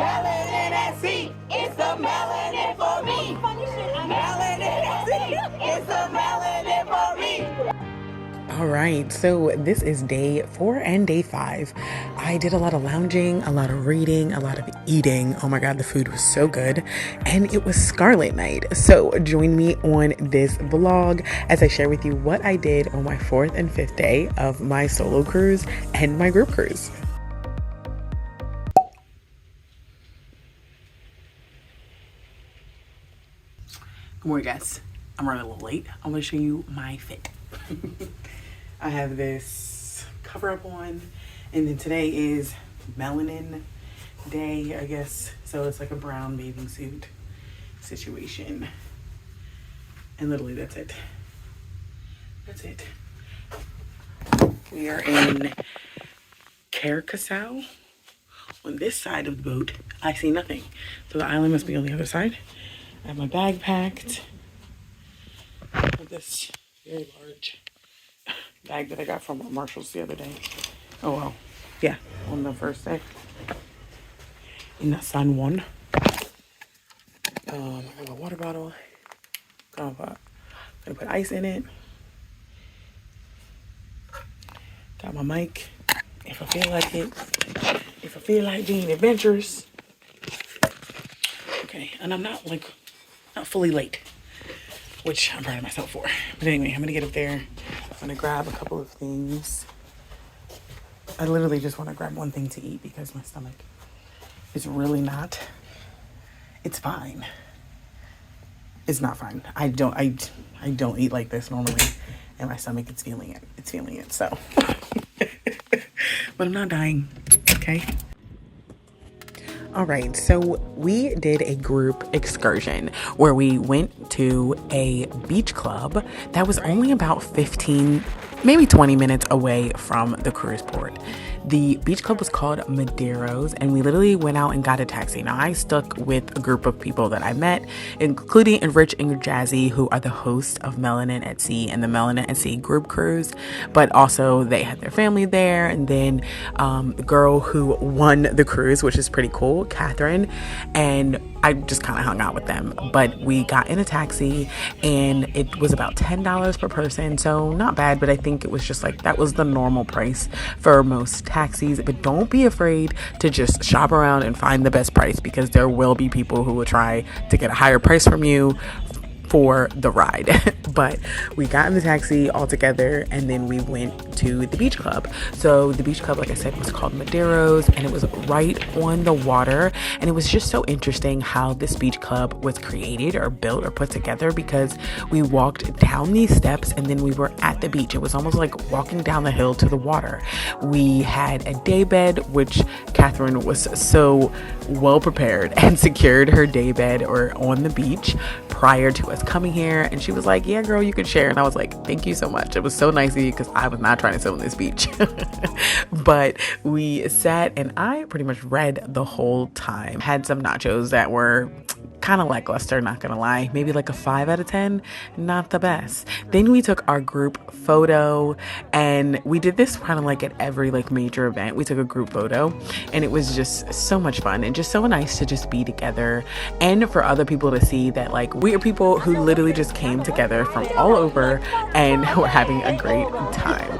Melanin at sea, it's the melanin for me. Melanin at sea, it's the melanin for me. All right, so this is day 4 and day 5. I did a lot of lounging, a lot of reading, a lot of eating. Oh my God, the food was so good. And it was Scarlet Night. So join me on this vlog as I share with you what I did on my 4th and 5th day of my solo cruise and my group cruise. Good morning, guys. I'm running a little late. I'm going to show you my fit. I have this cover up on, and then today is Melanin day, I guess. So it's like a brown bathing suit situation. And literally that's it. That's it. We are in Curacao. On this side of the boat, I see nothing. So the island must be on the other side. I have my bag packed with this very large bag that I got from Marshall's the other day. Oh well, yeah, on the first day in the San Juan. I got a water bottle. Gonna put ice in it. Got my mic if I feel like it. If I feel like being adventurous. Okay, and I'm not fully late, which I'm proud of myself for. But anyway, I'm gonna get up there. I'm gonna grab a couple of things. I literally just want to grab one thing to eat because my stomach is really not. It's fine. It's not fine. I don't eat like this normally, and my stomach is feeling it. It's feeling it. So, but I'm not dying. Okay. All right, so we did a group excursion where we went to a beach club that was only about 15, maybe 20 minutes away from the cruise port. The beach club was called Maderos, and we literally went out and got a taxi. Now, I stuck with a group of people that I met, including Rich and Jazzy, who are the hosts of Melanin at Sea and the Melanin at Sea group cruise, but also they had their family there. And then the girl who won the cruise, which is pretty cool, Catherine, and I just kind of hung out with them. But we got in a taxi and it was about $10 per person, so not bad, but I think it was just like that was the normal price for most taxis. But don't be afraid to just shop around and find the best price, because there will be people who will try to get a higher price from you for the ride. But we got in the taxi all together and then we went to the beach club. So the beach club, like I said, was called Maderos, and it was right on the water. And it was just so interesting how this beach club was created or built or put together, because we walked down these steps and then we were at the beach. It was almost like walking down the hill to the water. We had a day bed, which Catherine was so well prepared and secured her day bed or on the beach prior to us coming here. And she was like, yeah girl, you can share. And I was like, thank you so much. It was so nice of you, because I was not trying to sit on this beach. But we sat and I pretty much read the whole time. Had some nachos that were kind of lackluster, not gonna lie. Maybe like a 5 out of 10. Not the best. Then we took our group photo, and we did this kind of like at every like major event. We took a group photo, and it was just so much fun and just so nice to just be together, and for other people to see that like we are people who literally just came together from all over and we're having a great time.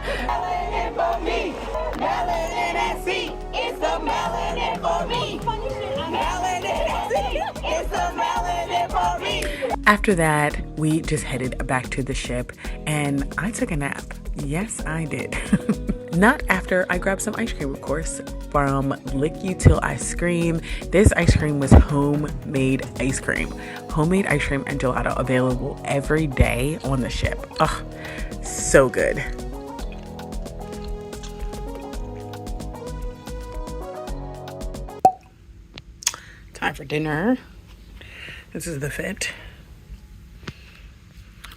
After that, we just headed back to the ship and I took a nap. Yes, I did. Not after I grabbed some ice cream, of course, from Lick You Till I Scream. This ice cream was homemade ice cream. Homemade ice cream and gelato available every day on the ship. Ugh, so good. Time for dinner. This is the fit.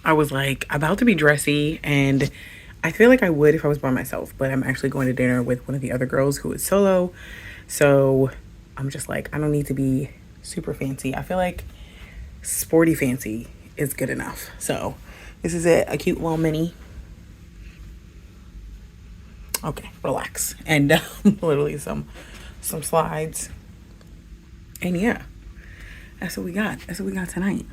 I was like about to be dressy, and I feel like I would if I was by myself, but I'm actually going to dinner with one of the other girls who is solo. So I'm just like, I don't need to be super fancy. I feel like sporty fancy is good enough. So this is it, a cute little mini. Okay, relax. And literally some slides. And yeah, that's what we got. That's what we got tonight.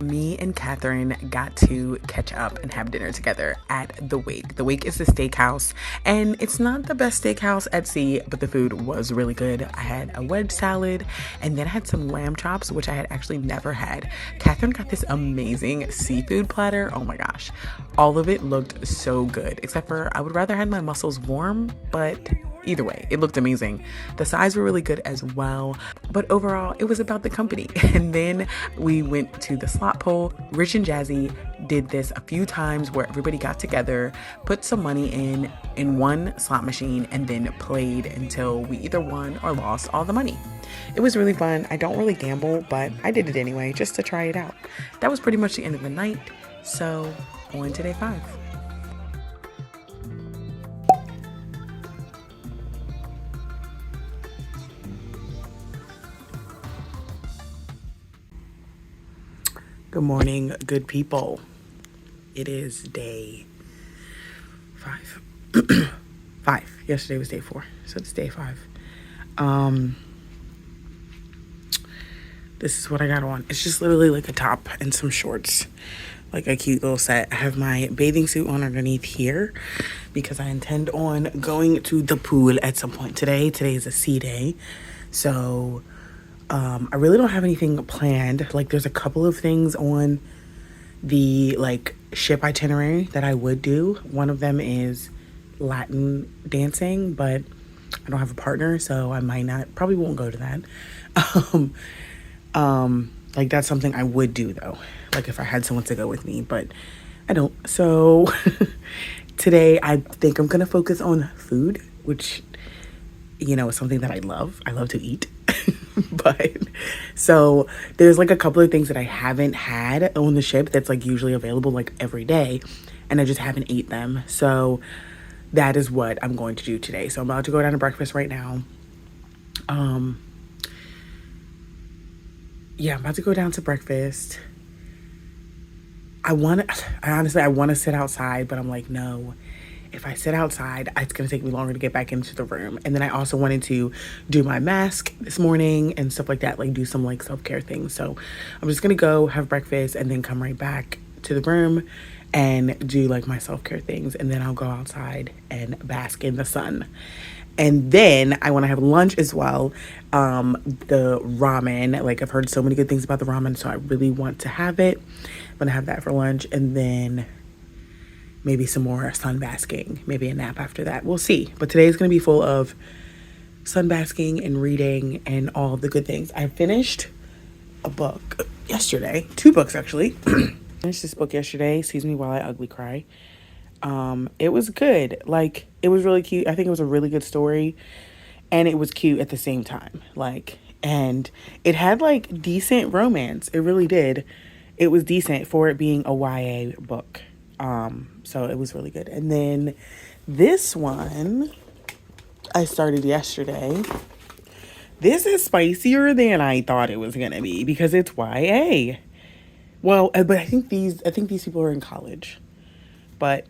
Me and Catherine got to catch up and have dinner together at The Wake. The Wake is a steakhouse, and it's not the best steakhouse at sea, but the food was really good. I had a wedge salad, and then I had some lamb chops, which I had actually never had. Catherine got this amazing seafood platter. Oh my gosh. All of it looked so good, except for I would rather have my mussels warm, but either way, it looked amazing. The sides were really good as well, but overall, it was about the company. And then we went to the slot pull. Rich and Jazzy did this a few times where everybody got together, put some money in one slot machine, and then played until we either won or lost all the money. It was really fun. I don't really gamble, but I did it anyway, just to try it out. That was pretty much the end of the night. So on to day 5. Good morning, good people. It is day 5. 5. Yesterday was day 4, so it's day 5. This is what I got on. It's just literally like a top and some shorts, like a cute little set. I have my bathing suit on underneath here because I intend on going to the pool at some point today. Today is a sea day, so I really don't have anything planned. Like, there's a couple of things on the like ship itinerary that I would do. One of them is Latin dancing, but I don't have a partner, so I probably won't go to that. Like, that's something I would do though, like if I had someone to go with me, but I don't. So today I think I'm gonna focus on food, which, you know, is something that I love. I love to eat. But so there's like a couple of things that I haven't had on the ship that's like usually available like every day, and I just haven't ate them. So that is what I'm going to do today. So I'm about to go down to breakfast right now. Yeah, I'm about to go down to breakfast. I want to sit outside, but I'm like, no. If I sit outside, it's going to take me longer to get back into the room. And then I also wanted to do my mask this morning and stuff like that, like do some like self-care things. So I'm just going to go have breakfast and then come right back to the room and do like my self-care things. And then I'll go outside and bask in the sun. And then I want to have lunch as well. The ramen, like I've heard so many good things about the ramen, so I really want to have it. I'm going to have that for lunch, and then maybe some more sunbasking, maybe a nap after that. We'll see. But today is going to be full of sunbasking and reading and all the good things. I finished a book yesterday. 2 books, actually. Finished this book yesterday. Excuse me while I ugly cry. It was good. Like, it was really cute. I think it was a really good story. And it was cute at the same time. Like, and it had like decent romance. It really did. It was decent for it being a YA book. So it was really good. And then this one I started yesterday. This is spicier than I thought it was gonna be because it's YA. Well, but I think these people are in college. But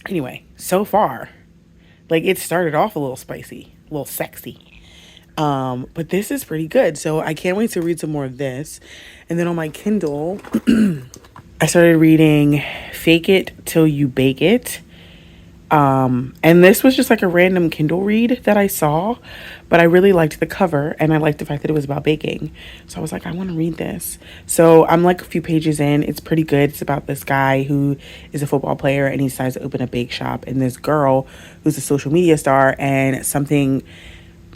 anyway, so far, like, it started off a little spicy, a little sexy. But this is pretty good. So I can't wait to read some more of this. And then on my Kindle, I started reading Fake It Till You Bake It. And this was just like a random Kindle read that I saw, but I really liked the cover and I liked the fact that it was about baking. So I was like, I want to read this. So I'm like a few pages in. It's pretty good. It's about this guy who is a football player and he decides to open a bake shop, and this girl who's a social media star, and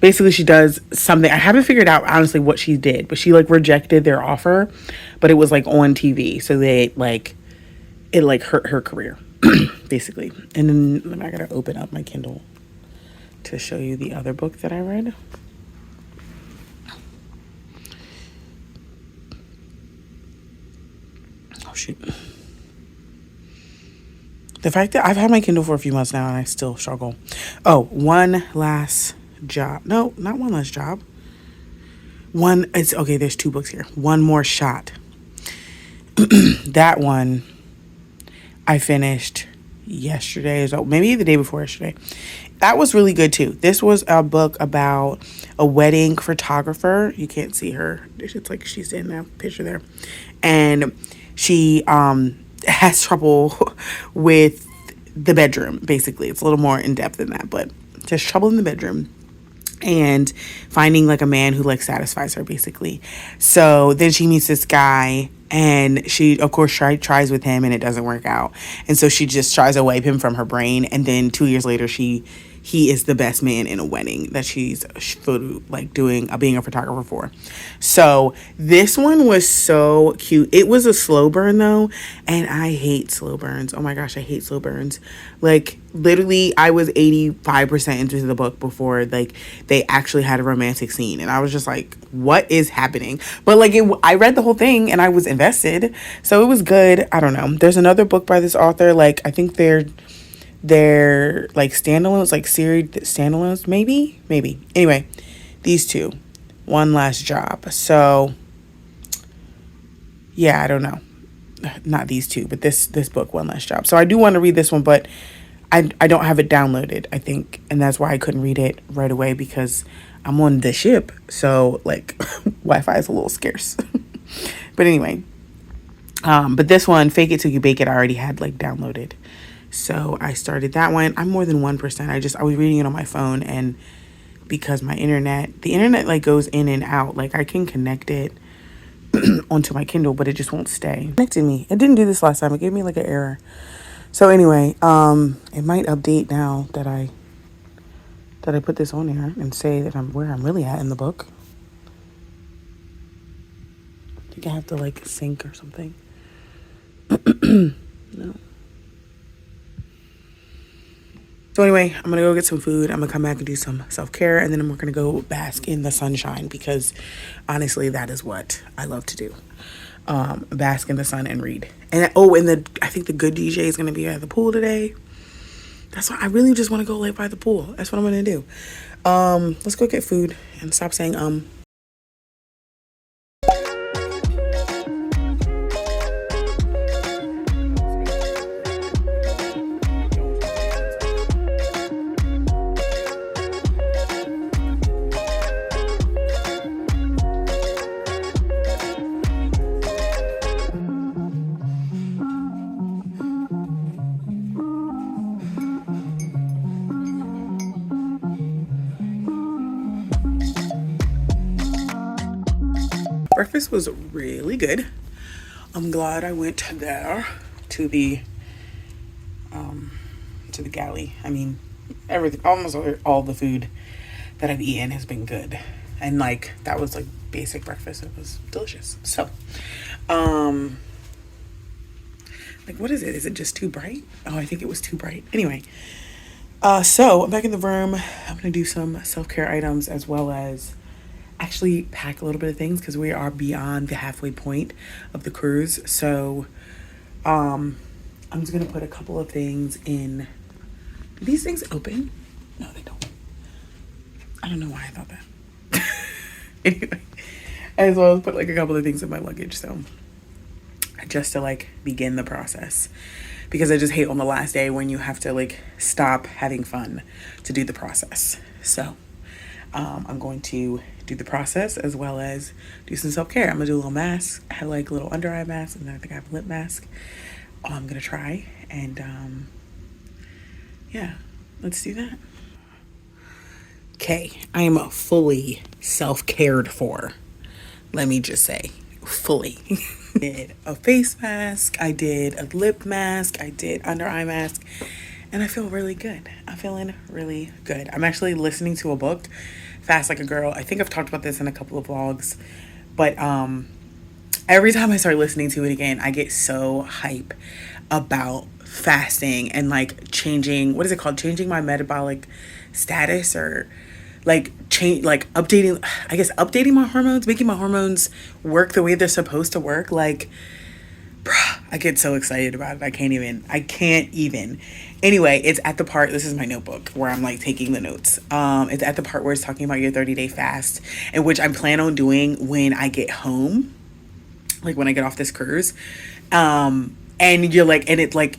basically she does something. I haven't figured out honestly what she did, but she like rejected their offer, but it was like on TV. So it hurt her career. Basically. And then I gotta open up my Kindle to show you the other book that I read. Oh shoot. The fact that I've had my Kindle for a few months now and I still struggle. Oh, One Last Job. No, not One Last Job. There's 2 books here. One More Shot. That one I finished yesterday, so maybe the day before yesterday. that was really good too. This was a book about a wedding photographer. You can't see her. It's like she's in that picture there. And she has trouble with the bedroom, basically. It's a little more in depth than that, but just trouble in the bedroom and finding like a man who like satisfies her, basically. So then she meets this guy, and she of course tries with him, and it doesn't work out, and so she just tries to wipe him from her brain. And then 2 years later, he is the best man in a wedding that she's like doing being a photographer for. So this one was so cute. It was a slow burn though, and I hate slow burns. Oh my gosh, I hate slow burns. Like literally I was 85% into the book before like they actually had a romantic scene, and I was just like, what is happening? But like I read the whole thing and I was invested, so it was good. I don't know, there's another book by this author, like I think they're like standalones, like series standalones, maybe. Anyway, these two, One Last Job. So yeah, I don't know, not these two, but this book, One Last Job. So I do want to read this one, but I don't have it downloaded, I think, and that's why I couldn't read it right away, because I'm on the ship, so like Wi-Fi is a little scarce. But anyway, but this one, Fake It Till You Bake It, I already had like downloaded. So I started that one. I'm more than 1%. I was reading it on my phone, and because the internet like goes in and out. Like I can connect it onto my Kindle, but it just won't stay. It connected me. It didn't do this last time. It gave me like an error. So anyway, it might update now that I put this on here and say that I'm where I'm really at in the book. I think I have to like sync or something. No. So anyway, I'm going to go get some food. I'm going to come back and do some self-care, and then we're going to go bask in the sunshine, because honestly, that is what I love to do. Bask in the sun and read. And I think the good DJ is going to be at the pool today. That's why I really just want to go lay by the pool. That's what I'm going to do. Let's go get food and stop saying Breakfast was really good. I'm glad I went there to the galley. I mean, everything, almost all the food that I've eaten has been good, and like that was like basic breakfast. It was delicious. So, like what is it? Is it just too bright? Oh, I think it was too bright. Anyway, so I'm back in the room. I'm gonna do some self-care items, as well as actually pack a little bit of things, because we are beyond the halfway point of the cruise. So I'm just gonna put a couple of things in. Do these things open? No, they don't. I don't know why I thought that. Anyway, as well as put like a couple of things in my luggage, so just to like begin the process, because I just hate on the last day when you have to like stop having fun to do the process. So I'm going to do the process, as well as do some self-care. I'm gonna do a little mask. I have like a little under eye mask, and then I think I have a lip mask. I'm gonna try, and yeah, let's do that. Okay, I am fully self-cared for. Let me just say, fully. I did a face mask, I did a lip mask, I did under eye mask, and I feel really good. I'm feeling really good. I'm actually listening to a book, Fast Like a Girl. I think I've talked about this in a couple of vlogs, but every time I start listening to it again, I get so hype about fasting and like changing, what is it called? Changing my metabolic status, or like updating my hormones, making my hormones work the way they're supposed to work. Like, I get so excited about it. I can't even. Anyway, it's at the part, this is my notebook where I'm like taking the notes. It's at the part where it's talking about your 30-day fast, and which I plan on doing when I get home, like when I get off this cruise. And you're like, and it's like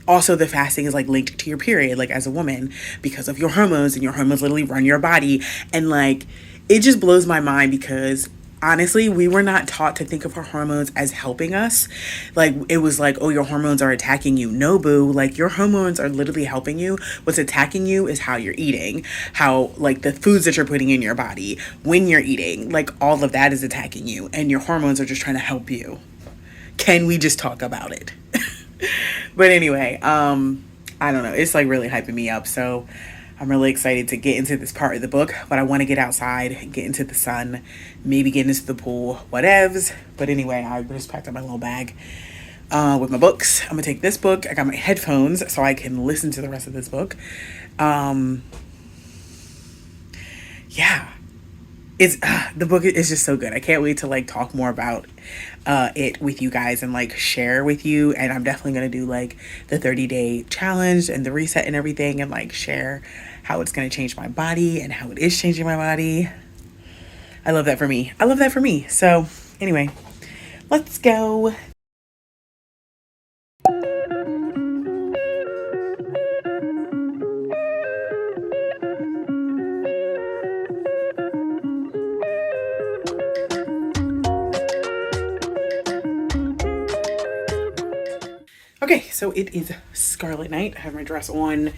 Also, the fasting is like linked to your period, like as a woman, because of your hormones, and your hormones literally run your body. And like, it just blows my mind because honestly, we were not taught to think of our hormones as helping us. Like, it was like, oh, your hormones are attacking you. No, boo. Like, your hormones are literally helping you. What's attacking you is how you're eating, how, like, the foods that you're putting in your body, when you're eating, like, all of that is attacking you. And your hormones are just trying to help you. Can we just talk about it? But anyway, I don't know. It's like really hyping me up. So I'm really excited to get into this part of the book, but I want to get outside, get into the sun, maybe get into the pool, whatevs. But anyway, I just packed up my little bag with my books. I'm gonna take this book. I got my headphones so I can listen to the rest of this book. Yeah, it's the book is just so good. I can't wait to like talk more about it with you guys and like share with you. And I'm definitely gonna do like the 30-day challenge and the reset and everything, and like share how it's gonna change my body and how it is changing my body. I love that for me. I love that for me. So anyway, let's go. Okay, so it is Scarlet Night. I have my dress on.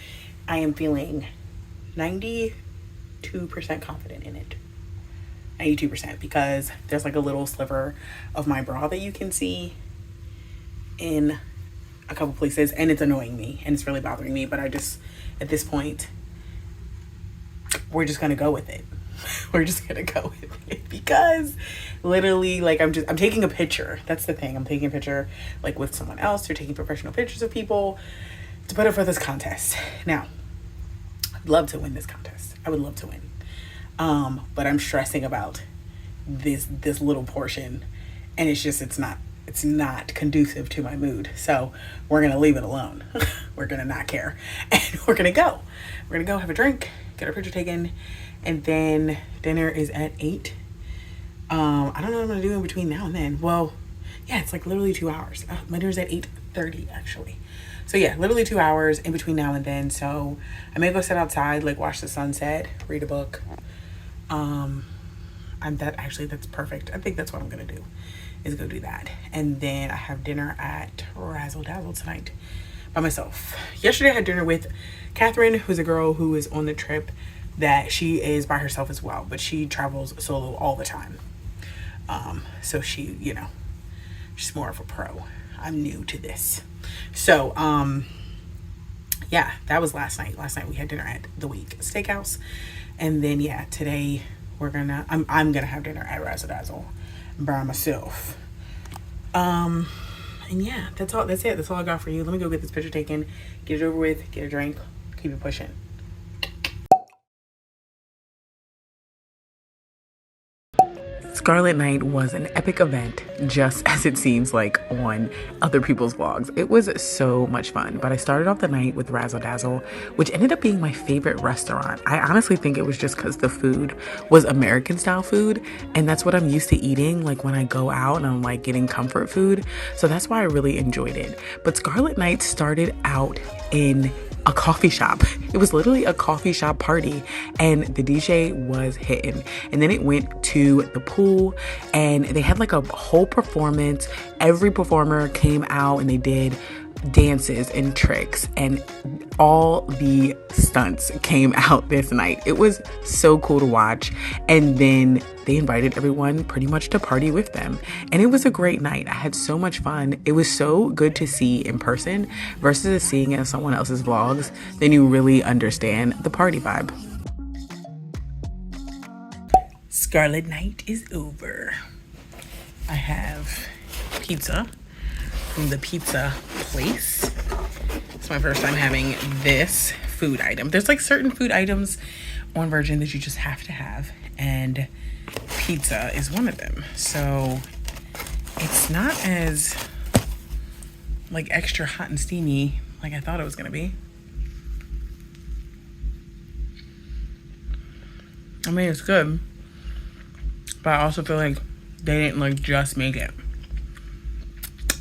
I am feeling 92% confident in it. 92% because there's like a little sliver of my bra that you can see in a couple places, and it's annoying me and it's really bothering me, but I just, at this point, we're just gonna go with it. We're just gonna go with it because literally, like, I'm taking a picture. That's the thing. I'm taking a picture like with someone else. They're taking professional pictures of people to put up for this contest. Now, I'd love to win this contest. I would love to win. But I'm stressing about this little portion, and it's not conducive to my mood. So we're gonna leave it alone. We're gonna not care, and we're gonna go have a drink, get our picture taken, and then dinner is at 8. I don't know what I'm gonna do in between now and then. Well, yeah, it's like literally 2 hours. My dinner's at 8:30 actually. So yeah, literally 2 hours in between now and then. So I may go sit outside, like watch the sunset, read a book. That's perfect. I think that's what I'm gonna do, is go do that. And then I have dinner at Razzle Dazzle tonight by myself. Yesterday I had dinner with Catherine, who's a girl who is on the trip that she is by herself as well, but she travels solo all the time. So she, she's more of a pro. I'm new to this. So, yeah, that was last night. Last night we had dinner at the Week Steakhouse. And then, yeah, today I'm gonna have dinner at Razzle Dazzle by myself. And yeah, that's it. That's all I got for you. Let me go get this picture taken, get it over with, get a drink, keep it pushing. Scarlet Night was an epic event, just as it seems like on other people's vlogs. It was so much fun, but I started off the night with Razzle Dazzle, which ended up being my favorite restaurant. I honestly think it was just because the food was American style food, and that's what I'm used to eating, like when I go out and I'm like getting comfort food. So that's why I really enjoyed it. But Scarlet Night started out in a coffee shop. It was literally a coffee shop party, and the DJ was hitting. And then it went to the pool, and they had like a whole performance. Every performer came out and they did dances and tricks, and all the stunts came out this night. It was so cool to watch. And then they invited everyone pretty much to party with them, and it was a great night. I had so much fun. It was so good to see in person versus seeing it in someone else's vlogs. Then you really understand the party vibe. Scarlet Night is over. I have pizza from the pizza place. It's my first time having this food item. There's like certain food items on Virgin that you just have to have, and pizza is one of them. So it's not as like extra hot and steamy like I thought it was gonna be. I mean, it's good, but I also feel like they didn't like just make it.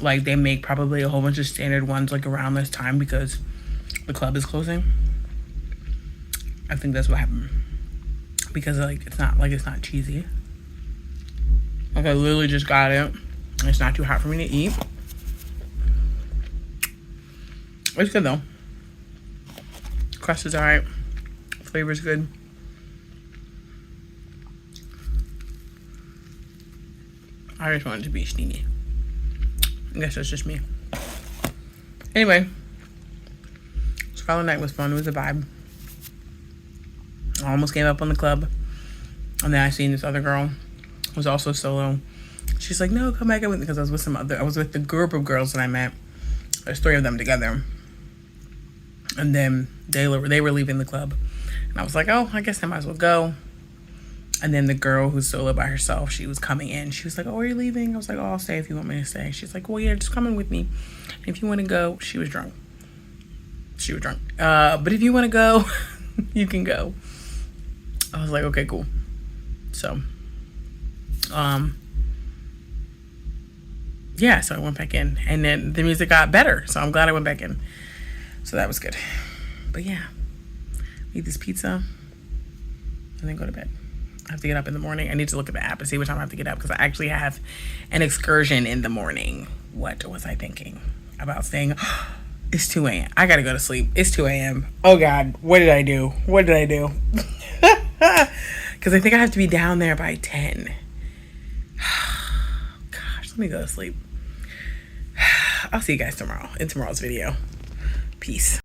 Like, they make probably a whole bunch of standard ones like around this time because the club is closing. I think that's what happened. Because like it's not cheesy. Like, I literally just got it. It's not too hot for me to eat. It's good though. Crust is alright. Flavor's good. I just want it to be steamy. I guess that's just me. Anyway, Scarlet Night was fun. It was a vibe. I almost gave up on the club. And then I seen this other girl who was also solo. She's like, no, come back in with me, because I was with the group of girls that I met. There's 3 of them together. And then they were leaving the club. And I was like, oh, I guess I might as well go. And then the girl who's solo by herself, she was coming in. She was like, oh, are you leaving? I was like, oh, I'll stay if you want me to stay. She's like, well, yeah, just come in with me. If you want to go, she was drunk. But if you want to go, you can go. I was like, okay, cool. So, yeah, so I went back in. And then the music got better. So I'm glad I went back in. So that was good. But yeah, eat this pizza and then go to bed. I have to get up in the morning. I need to look at the app and see what time I have to get up, because I actually have an excursion in the morning. What was I thinking about saying? It's 2 a.m. I gotta go to sleep. It's 2 a.m. Oh God, what did I do? Because I think I have to be down there by 10. Gosh, let me go to sleep. I'll see you guys tomorrow in tomorrow's video. Peace.